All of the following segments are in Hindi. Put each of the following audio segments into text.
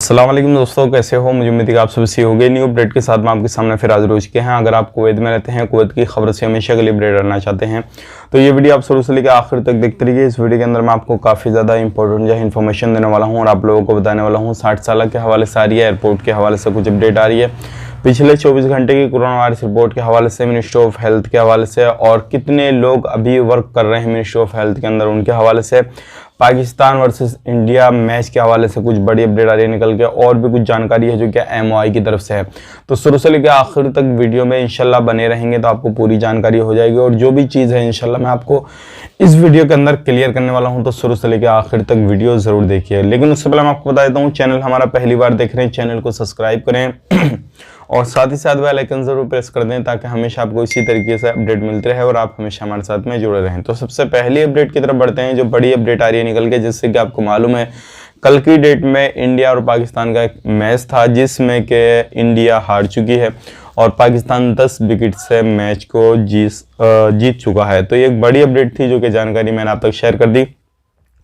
अस्सलाम वालेकुम दोस्तों, कैसे हो? मुझे उम्मीद है कि आप सब सही होंगे। न्यू अपडेट के साथ मैं आपके सामने फिर हाजिर हो चुके हैं। अगर आप कुवैत में रहते हैं, कुवैत की खबर से हमेशा के लिए अपडेट रहना चाहते हैं तो ये वीडियो आप शुरू से लेकर आखिर तक देखते रहिए। इस वीडियो के अंदर मैं आपको काफ़ी ज़्यादा इंपॉर्टेंट जो है इन्फॉर्मेशन देने वाला हूँ और आप लोगों को बताने वाला हूँ 60 साल के हवाले से आ रही है, एयरपोर्ट के हवाले से कुछ अपडेट आ रही है, पिछले 24 घंटे की कोरोना वायरस रिपोर्ट के हवाले से, मिनिस्ट्री ऑफ हेल्थ के हवाले से, और कितने लोग अभी वर्क कर रहे हैं मिनिस्ट्री ऑफ हेल्थ के अंदर उनके हवाले से, पाकिस्तान वर्सेस इंडिया मैच के हवाले से कुछ बड़ी अपडेट आ रही है निकल के, और भी कुछ जानकारी है जो कि MOI की तरफ से है। तो शुरू से लेकर आखिर तक वीडियो में इंशाल्लाह बने रहेंगे तो आपको पूरी जानकारी हो जाएगी, और जो भी चीज़ है इंशाल्लाह मैं आपको इस वीडियो के अंदर क्लियर करने वाला हूं। तो शुरू से लेकर आखिर तक वीडियो ज़रूर देखिए। लेकिन उससे पहले मैं आपको बता देता हूँ, चैनल हमारा पहली बार देख रहे हैं, चैनल को सब्सक्राइब करें और साथ ही साथ बेल आइकन जरूर प्रेस कर दें ताकि हमेशा आपको इसी तरीके से अपडेट मिलते रहे और आप हमेशा हमारे साथ में जुड़े रहें। तो सबसे पहली अपडेट की तरफ बढ़ते हैं, जो बड़ी अपडेट आ रही है निकल के, जिससे कि आपको मालूम है कल की डेट में इंडिया और पाकिस्तान का एक मैच था जिसमें कि इंडिया हार चुकी है और पाकिस्तान 10 विकेट से मैच को जीत चुका है। तो ये एक बड़ी अपडेट थी जो कि जानकारी मैंने आप तक शेयर कर दी।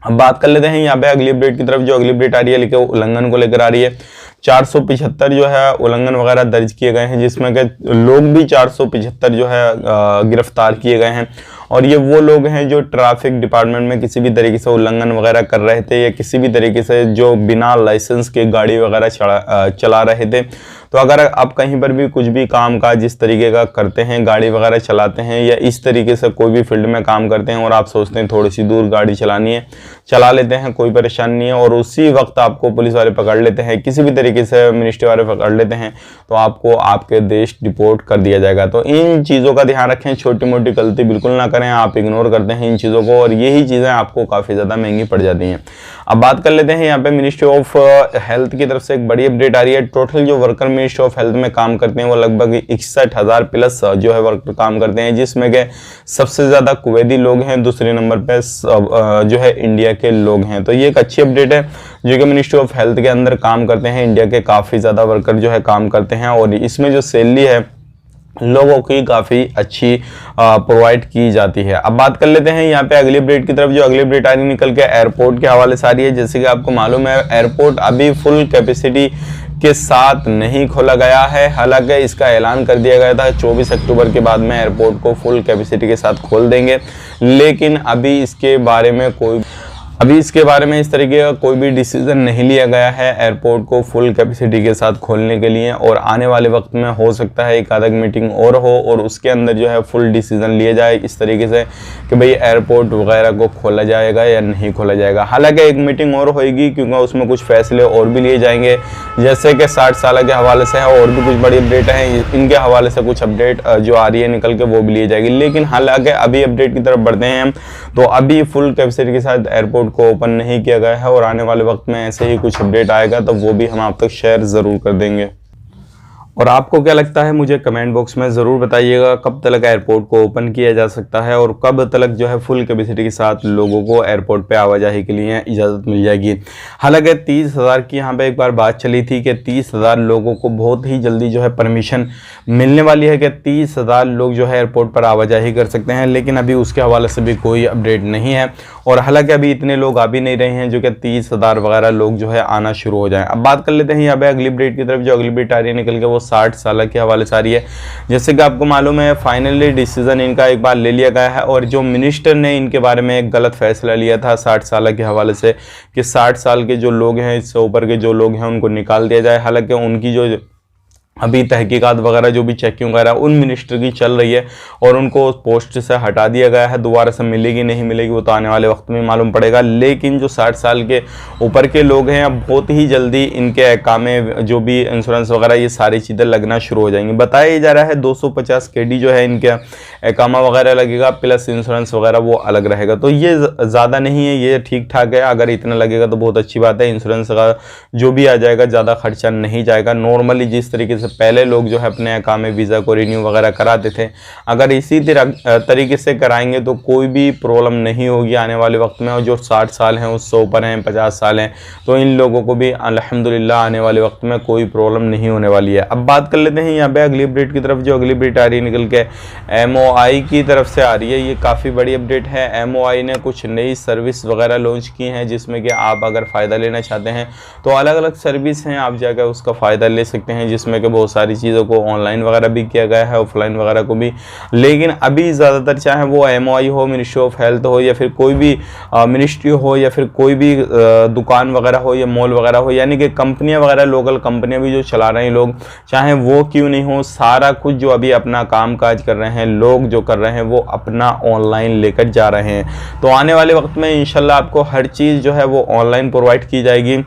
अब बात कर लेते हैं यहाँ पे अगली अपडेट की तरफ। जो अगली अपडेट आ रही है लेकिन उल्लंघन को लेकर आ रही है। 475 जो है उल्लंघन वगैरह दर्ज किए गए हैं, जिसमें के लोग भी 475 जो है गिरफ्तार किए गए हैं, और ये वो लोग हैं जो ट्रैफिक डिपार्टमेंट में किसी भी तरीके से उल्लंघन वगैरह कर रहे थे या किसी भी तरीके से जो बिना लाइसेंस के गाड़ी वगैरह चला रहे थे। तो अगर आप कहीं पर भी कुछ भी काम काज इस तरीके का करते हैं, गाड़ी वगैरह चलाते हैं या इस तरीके से कोई भी फील्ड में काम करते हैं और आप सोचते हैं थोड़ी सी दूर गाड़ी चलानी है, चला लेते हैं, कोई परेशानी नहीं है, और उसी वक्त आपको पुलिस वाले पकड़ लेते हैं, किसी भी तरीके से मिनिस्ट्री वाले पकड़ लेते हैं, तो आपको आपके देश डिपोर्ट कर दिया जाएगा। तो इन चीज़ों का ध्यान रखें, छोटी मोटी गलती बिल्कुल ना करें, आप इग्नोर करते हैं इन चीज़ों को और यही चीज़ें आपको काफ़ी ज़्यादा महंगी पड़ जाती हैं। अब बात कर लेते हैं यहाँ पे मिनिस्ट्री ऑफ हेल्थ की तरफ से एक बड़ी अपडेट आ रही है। टोटल जो वर्कर मिनिस्ट्री ऑफ हेल्थ में काम करते हैं वो लगभग 61,000 प्लस जो है वर्कर काम करते हैं, जिसमें के सबसे ज़्यादा कुवैती लोग हैं, दूसरे नंबर पे जो है इंडिया के लोग हैं। तो ये एक अच्छी अपडेट है जो कि मिनिस्ट्री ऑफ हेल्थ के अंदर काम करते हैं, इंडिया के काफ़ी ज़्यादा वर्कर जो है काम करते हैं, और इसमें जो सैलरी है लोगों की काफ़ी अच्छी प्रोवाइड की जाती है। अब बात कर लेते हैं यहाँ पे अगली अपडेट की तरफ। जो अगली अपडेट आ रही निकल के एयरपोर्ट के हवाले से आ रही है। जैसे कि आपको मालूम है एयरपोर्ट अभी फुल कैपेसिटी के साथ नहीं खोला गया है, हालांकि इसका ऐलान कर दिया गया था 24 अक्टूबर के बाद में एयरपोर्ट को फुल कैपेसिटी के साथ खोल देंगे, लेकिन अभी इसके बारे में इस तरीके का कोई भी डिसीजन नहीं लिया गया है एयरपोर्ट को फुल कैपेसिटी के साथ खोलने के लिए, और आने वाले वक्त में हो सकता है एक आधा मीटिंग और हो और उसके अंदर जो है फुल डिसीजन लिया जाए इस तरीके से कि भाई एयरपोर्ट वगैरह को खोला जाएगा या नहीं खोला जाएगा। हालांकि एक मीटिंग और होगी क्योंकि उसमें कुछ फैसले और भी लिए जाएंगे, जैसे कि 60 साल के हवाले से है और भी कुछ बड़ी अपडेट हैं, इनके हवाले से कुछ अपडेट जो आ रही है निकल के वो भी लिए जाएगी। लेकिन हालांकि अभी अपडेट की तरफ बढ़ते हैं हम, तो अभी फुल कैपेसिटी के साथ एयरपोर्ट को ओपन नहीं किया गया है और आने वाले वक्त में ऐसे ही कुछ अपडेट आएगा तो वो भी हम आप तक शेयर जरूर कर देंगे। और आपको क्या लगता है मुझे कमेंट बॉक्स में ज़रूर बताइएगा, कब तक एयरपोर्ट को ओपन किया जा सकता है और कब तक जो है फुल कैपेसिटी के साथ लोगों को एयरपोर्ट पे आवाजाही के लिए इजाज़त मिल जाएगी। हालांकि 30,000 की यहाँ पे एक बार बात चली थी कि 30,000 लोगों को बहुत ही जल्दी जो है परमिशन मिलने वाली है कि 30,000 लोग जो है एयरपोर्ट पर आवाजाही कर सकते हैं, लेकिन अभी उसके हवाले से भी कोई अपडेट नहीं है, और हालांकि अभी इतने लोग आ भी नहीं रहे हैं जो कि 30,000 वगैरह लोग जो है आना शुरू हो जाएँ। अब बात कर लेते हैं यहाँ पे अगली अपडेट की तरफ। जो अगली अपडेट आ रही है निकल के वो 60 साल के हवाले से आ रही है। जैसे कि आपको मालूम है फाइनली डिसीजन इनका एक बार ले लिया गया है, और जो मिनिस्टर ने इनके बारे में एक गलत फैसला लिया था 60 साल के हवाले से कि 60 साल के जो लोग हैं, इससे ऊपर के जो लोग हैं उनको निकाल दिया जाए। हालांकि उनकी जो अभी तहकीकात वगैरह जो भी चेकिंग वगैरह उन मिनिस्टर की चल रही है और उनको पोस्ट से हटा दिया गया है। दोबारा से मिलेगी नहीं मिलेगी वो तो आने वाले वक्त में मालूम पड़ेगा, लेकिन जो 60 साल के ऊपर के लोग हैं अब बहुत ही जल्दी इनके अकामे जो भी इंश्योरेंस वगैरह ये सारी चीज़ें लगना शुरू हो जाएंगी। बताया जा रहा है 250 KD जो है इनके अकामा वगैरह लगेगा, प्लस इंश्योरेंस वगैरह वो अलग रहेगा। तो ये ज़्यादा नहीं है, ये ठीक ठाक है, अगर इतना लगेगा तो बहुत अच्छी बात है। इंश्योरेंस का जो भी आ जाएगा ज़्यादा खर्चा नहीं जाएगा, नॉर्मली जिस तरीके से पहले लोग जो है अपने अकामे वीज़ा को रिन्यू वगैरह कराते थे, अगर इसी तरीके से कराएंगे तो कोई भी प्रॉब्लम नहीं होगी आने वाले वक्त में। और जो 60 साल हैं, उससे ऊपर हैं, 50 साल हैं, तो इन लोगों को भी अल्हम्दुलिल्लाह आने वाले वक्त में कोई प्रॉब्लम नहीं होने वाली है। अब बात कर लेते हैं यहाँ पे अगली अपडेट की तरफ। जो अगली अपडेट आ रही है निकल के MOI की तरफ से आ रही है। ये काफ़ी बड़ी अपडेट है। MOI ने कुछ नई सर्विस वगैरह लॉन्च की हैं, जिसमें कि आप अगर फ़ायदा लेना चाहते हैं तो अलग अलग सर्विस हैं, आप जाकर उसका फ़ायदा ले सकते हैं, जिसमें कि बहुत सारी चीज़ों को ऑनलाइन वगैरह भी किया गया है, ऑफलाइन वगैरह को भी। लेकिन अभी ज़्यादातर चाहे वो MOI हो, मिनिस्ट्री ऑफ हेल्थ हो, या फिर कोई भी मिनिस्ट्री हो, या फिर कोई भी दुकान वगैरह हो या मॉल वगैरह हो, यानी कि कंपनियां वगैरह, लोकल कंपनियां भी जो चला रहे हैं लोग, चाहे वो क्यों नहीं हो, सारा कुछ जो अभी अपना काम काज कर रहे हैं लोग जो कर रहे हैं वो अपना ऑनलाइन लेकर जा रहे हैं। तो आने वाले वक्त में इंशाल्लाह आपको हर चीज़ जो है वो ऑनलाइन प्रोवाइड की जाएगी।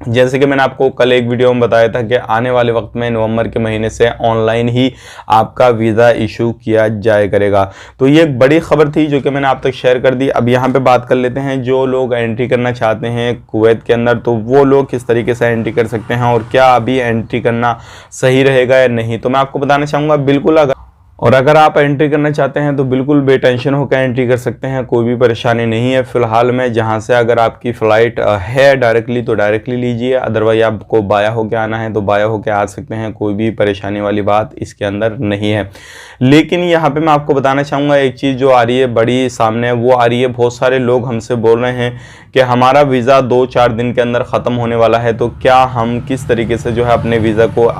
जैसे कि मैंने आपको कल एक वीडियो में बताया था कि आने वाले वक्त में नवंबर के महीने से ऑनलाइन ही आपका वीज़ा इशू किया जाया करेगा। तो ये एक बड़ी खबर थी जो कि मैंने आप तक शेयर कर दी। अब यहाँ पे बात कर लेते हैं जो लोग एंट्री करना चाहते हैं कुवैत के अंदर, तो वो लोग किस तरीके से एंट्री कर सकते हैं और क्या अभी एंट्री करना सही रहेगा या नहीं। तो मैं आपको बताना चाहूँगा बिल्कुल अगर आप एंट्री करना चाहते हैं तो बिल्कुल बेटेंशन होकर एंट्री कर सकते हैं, कोई भी परेशानी नहीं है। फ़िलहाल में जहां से अगर आपकी फ़्लाइट है डायरेक्टली तो डायरेक्टली लीजिए, अदरवाइज आपको बाया होकर आना है तो बाया होकर आ सकते हैं, कोई भी परेशानी वाली बात इसके अंदर नहीं है। लेकिन यहाँ पे मैं आपको बताना चाहूँगा एक चीज़ जो आ रही है बड़ी सामने, वो आ रही है, बहुत सारे लोग हमसे बोल रहे हैं कि हमारा वीज़ा 2-4 दिन के अंदर ख़त्म होने वाला है, तो क्या हम किस तरीके से जो है अपने वीज़ा को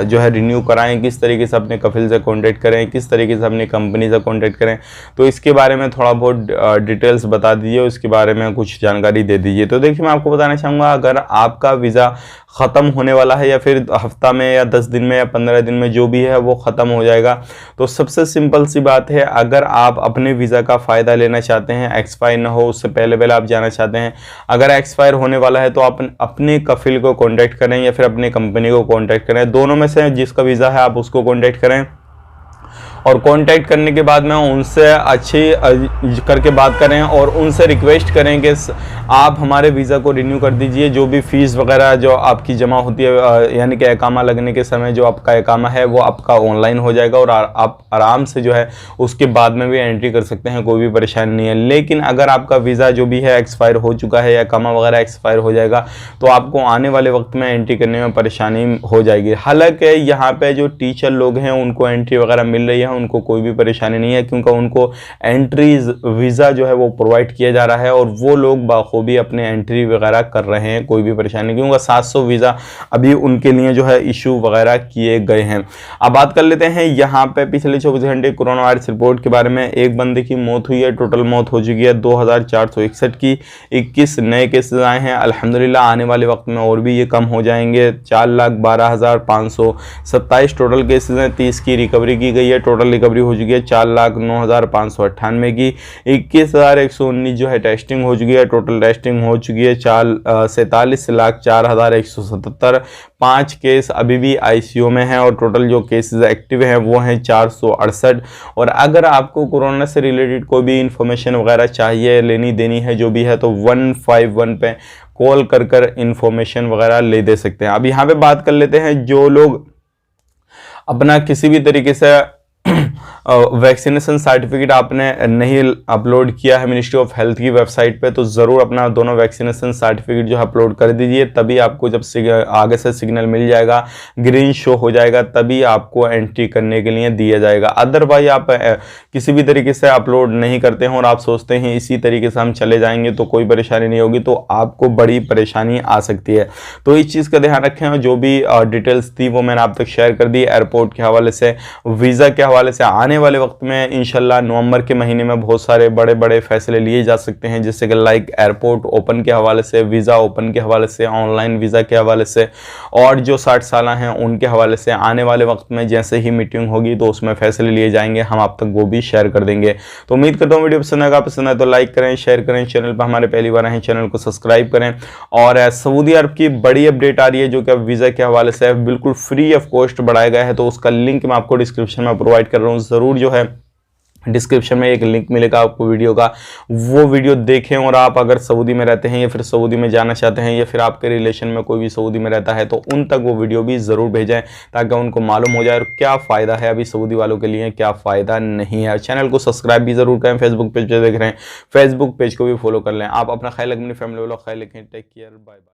जो है रिन्यू कराएँ, किस तरीके से अपने कफिल से कॉन्टेक्ट करें, किस तरीके से अपनी कंपनी से कांटेक्ट करें। तो इसके बारे में थोड़ा बहुत डिटेल्स बता दीजिए, उसके बारे में कुछ जानकारी दे दीजिए। तो देखिए मैं आपको बताना चाहूँगा, अगर आपका वीज़ा ख़त्म होने वाला है या फिर हफ्ता में या 10 दिन में या 15 दिन में जो भी है वो ख़त्म हो जाएगा, तो सबसे सिंपल सी बात है, अगर आप अपने वीज़ा का फ़ायदा लेना चाहते हैं, एक्सपायर ना हो उससे पहले पहले आप जाना चाहते हैं, अगर एक्सपायर होने वाला है तो आप अपने कफिल को कांटेक्ट करें या फिर अपनी कंपनी को कांटेक्ट करें, दोनों में से जिसका वीज़ा है आप उसको कांटेक्ट करें। और कांटेक्ट करने के बाद में उनसे अच्छी करके बात करें और उनसे रिक्वेस्ट करें कि आप हमारे वीज़ा को रिन्यू कर दीजिए। जो भी फ़ीस वगैरह जो आपकी जमा होती है, यानी कि इकामा लगने के समय जो आपका इकामा है वो आपका ऑनलाइन हो जाएगा और आप आराम से जो है उसके बाद में भी एंट्री कर सकते हैं, कोई भी परेशानी नहीं है। लेकिन अगर आपका वीज़ा जो भी है एक्सपायर हो चुका है या इकामा वगैरह एक्सपायर हो जाएगा तो आपको आने वाले वक्त में एंट्री करने में परेशानी हो जाएगी। हालांकि यहाँ पे जो टीचर लोग हैं उनको एंट्री वगैरह मिल रही है, उनको कोई भी परेशानी नहीं है, क्योंकि उनको एंट्री वीज़ा जो है वो प्रोवाइड किया जा रहा है और वो लोग बाखूबी अपने एंट्री वगैरह कर रहे हैं, कोई भी परेशानी, क्योंकि 700 वीज़ा अभी उनके लिए जो है इशू वगैरह किए गए हैं। अब बात कर लेते हैं यहाँ पे पिछले 24 घंटे कोरोना वायरस रिपोर्ट के बारे में। एक बंदे की मौत हुई है, टोटल मौत हो चुकी है 2461 की, 21 नए केसेस आए हैं। अल्हम्दुलिल्लाह आने वाले वक्त में और भी ये कम हो जाएंगे। 4,12,527 टोटल केसेस हैं, 30 की रिकवरी की गई है, टोटल रिकवरी हो चुकी है 4,09,598 की, 21,119 जो है टेस्टिंग हो चुकी है, टोटल टेस्टिंग हो चुकी है 47,04,177। 5 केस अभी भी ICU में हैं और टोटल जो केसेस एक्टिव हैं वो हैं 468। और अगर आपको कोरोना से रिलेटेड कोई भी इंफॉर्मेशन वगैरह चाहिए, लेनी देनी है जो भी है, तो 151 पे कॉल कर इंफॉर्मेशन वगैरह ले दे सकते हैं। अब यहाँ पे बात कर लेते हैं जो लोग अपना किसी भी तरीके से वैक्सीनेशन सर्टिफिकेट आपने नहीं अपलोड किया है मिनिस्ट्री ऑफ हेल्थ की वेबसाइट पे, तो ज़रूर अपना दोनों वैक्सीनेशन सर्टिफिकेट जो है अपलोड कर दीजिए। तभी आपको जब आगे से सिग्नल मिल जाएगा, ग्रीन शो हो जाएगा, तभी आपको एंट्री करने के लिए दिया जाएगा। अदरवाइज आप किसी भी तरीके से अपलोड नहीं करते हैं और आप सोचते हैं इसी तरीके से हम चले जाएंगे तो कोई परेशानी नहीं होगी, तो आपको बड़ी परेशानी आ सकती है। तो इस चीज़ का ध्यान रखें। जो भी डिटेल्स थी वो मैंने आप तक शेयर कर दी, एयरपोर्ट के हवाले से, वीज़ा के हवाले से। आने वाले वक्त में इंशाल्लाह नवंबर के महीने में बहुत सारे बड़े बड़े फैसले लिए जा सकते हैं, जैसे कि लाइक एयरपोर्ट ओपन के हवाले से, वीज़ा ओपन के हवाले से, ऑनलाइन वीज़ा के हवाले से, और जो 60 साल हैं उनके हवाले से आने वाले वक्त में जैसे ही मीटिंग होगी तो उसमें फैसले लिए जाएंगे, हम आप तक वो भी शेयर कर देंगे। तो उम्मीद करता हूँ वीडियो पसंद आएगा, पसंद आए तो लाइक करें, शेयर करें, चैनल पर हमारे पहली बार आए चैनल को सब्सक्राइब करें। और सऊदी अरब की बड़ी अपडेट आ रही है जो कि वीज़ा के हवाले से बिल्कुल फ्री ऑफ कॉस्ट बढ़ाया गया है, तो उसका लिंक मैं आपको डिस्क्रिप्शन में प्रोवाइड कर रहा हूँ। ज़रूर जो है डिस्क्रिप्शन में एक लिंक मिलेगा आपको वीडियो का, वो वीडियो देखें। और आप अगर सऊदी में रहते हैं या फिर सऊदी में जाना चाहते हैं या फिर आपके रिलेशन में कोई भी सऊदी में रहता है तो उन तक वो वीडियो भी ज़रूर भेजें ताकि उनको मालूम हो जाए और क्या फ़ायदा है अभी सऊदी वालों के लिए, क्या फ़ायदा नहीं है। चैनल को सब्सक्राइब भी ज़रूर करें, फेसबुक पेज पर देख रहे हैं फेसबुक पेज को भी फॉलो कर लें। आप अपना ख्याल रखें, अपनी फैमिली वालों का ख्याल रखें। Take care, bye bye.